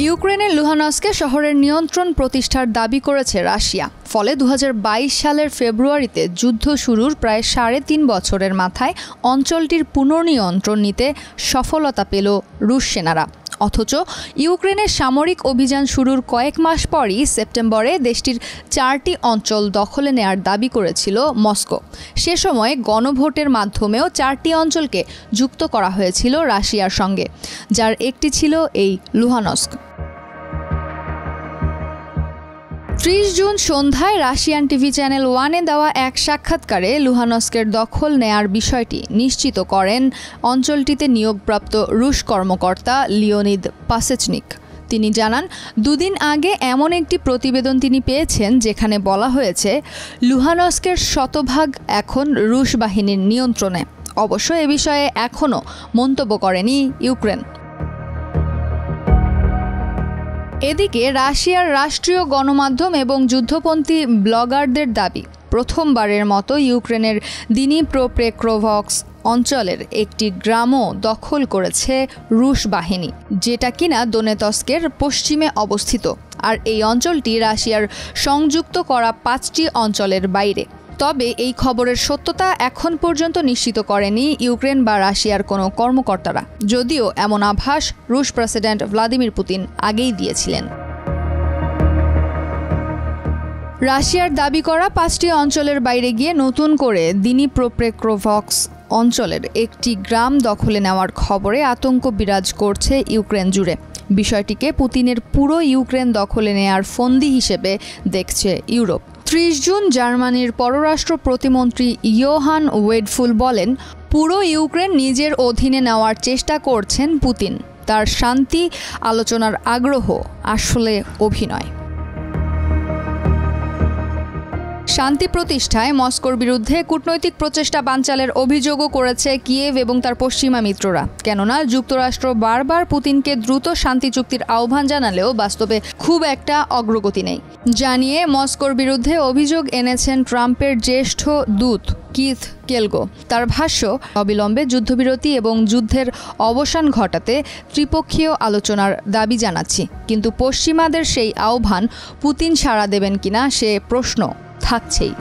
ইউক্রেনের লুহানস্কে শহরের নিয়ন্ত্রণ প্রতিষ্ঠার দাবি করেছে রাশিয়া। ফলে 2022 সালের ফেব্রুয়ারিতে যুদ্ধ শুরুর প্রায় 3.5 বছরের মাথায় অঞ্চলটির পুনর্নিয়ন্ত্রণ নিতে সফলতা পেল রুশ সেনারা। অথচ ইউক্রেনের সামরিক অভিযান শুরুর কয়েক মাস পরই সেপ্টেম্বরে দেশটির 4টি অঞ্চল দখলে নেয়ার দাবি করেছিল মস্কো। সে সময় গণভোটের মাধ্যমেও 4টি অঞ্চলকে যুক্ত করা হয়েছিল রাশিয়ার সঙ্গে, যার একটি ছিল এই লুহানস্ক। 30 জুন সন্ধ্যায় রাশিয়ান টিভি চ্যানেল 1-এ দেওয়া এক সাক্ষাৎকারে লুহানস্কের দখল নেয়ার বিষয়টি নিশ্চিত করেন অঞ্চলটিতে নিয়োগপ্রাপ্ত রুশ কর্মকর্তা লিওনিদ পাসেচনিক। তিনি জানান, 2 দিন আগে এমন একটি প্রতিবেদন তিনি পেয়েছেন যেখানে বলা হয়েছে লুহানস্কের শতভাগ এখন রুশ বাহিনীর নিয়ন্ত্রণে। অবশ্য এ বিষয়ে এখনও মন্তব্য করেনি ইউক্রেন। এদিকে রাশিয়ার রাষ্ট্রীয় গণমাধ্যম এবং যুদ্ধপন্থী ব্লগারদের দাবি, প্রথমবারের মতো ইউক্রেনের দিনিপ্রোপেট্রোভস্ক অঞ্চলের একটি গ্রামও দখল করেছে রুশ বাহিনী, যেটা কিনা দোনেতস্কের পশ্চিমে অবস্থিত। আর এই অঞ্চলটি রাশিয়ার সংযুক্ত করা 5টি অঞ্চলের বাইরে। তবে এই খবরের সত্যতা এখন পর্যন্ত নিশ্চিত করেনি ইউক্রেন বা রাশিয়ার কোনো কর্মকর্তারা, যদিও এমন আভাস রুশ প্রেসিডেন্ট ভ্লাদিমির পুতিন আগেই দিয়েছিলেন। রাশিয়ার দাবি করা 5টি অঞ্চলের বাইরে গিয়ে নতুন করে দিনিপ্রোপেট্রোভস্ক অঞ্চলের একটি গ্রাম দখলে নেওয়ার খবরে আতঙ্ক বিরাজ করছে ইউক্রেন জুড়ে। বিষয়টিকে পুতিনের পুরো ইউক্রেন দখলে নেয়ার ফন্দি হিসেবে দেখছে ইউরোপ। 30 জুন জার্মানির পররাষ্ট্র প্রতিমন্ত্রী ইয়োহান ওয়েডফুল বলেন, পুরো ইউক্রেন নিজের অধীনে নেওয়ার চেষ্টা করছেন পুতিন। তার শান্তি আলোচনার আগ্রহ আসলে অভিনয়। শান্তি প্রতিষ্ঠায় মস্কোর বিরুদ্ধে কূটনৈতিক প্রচেষ্টা বানচালের অভিযোগও করেছে কিয়েভ এবং তার পশ্চিমা মিত্ররা। কেননা যুক্তরাষ্ট্র বারবার পুতিনকে দ্রুত শান্তি চুক্তির আহ্বান জানালেও বাস্তবে খুব একটা অগ্রগতি নেই। জানিয়ে মস্কোর বিরুদ্ধে অভিযোগ এনেছেন ট্রাম্পের জ্যেষ্ঠ দূত কিথ কেলগো। তার ভাষ্য, অবিলম্বে যুদ্ধবিরতি এবং যুদ্ধের অবসান ঘটাতে ত্রিপক্ষীয় আলোচনার দাবি জানাচ্ছি, কিন্তু পশ্চিমাদের সেই আহ্বান পুতিন সাড়া দেবেন কিনা সে প্রশ্ন থাকছেই।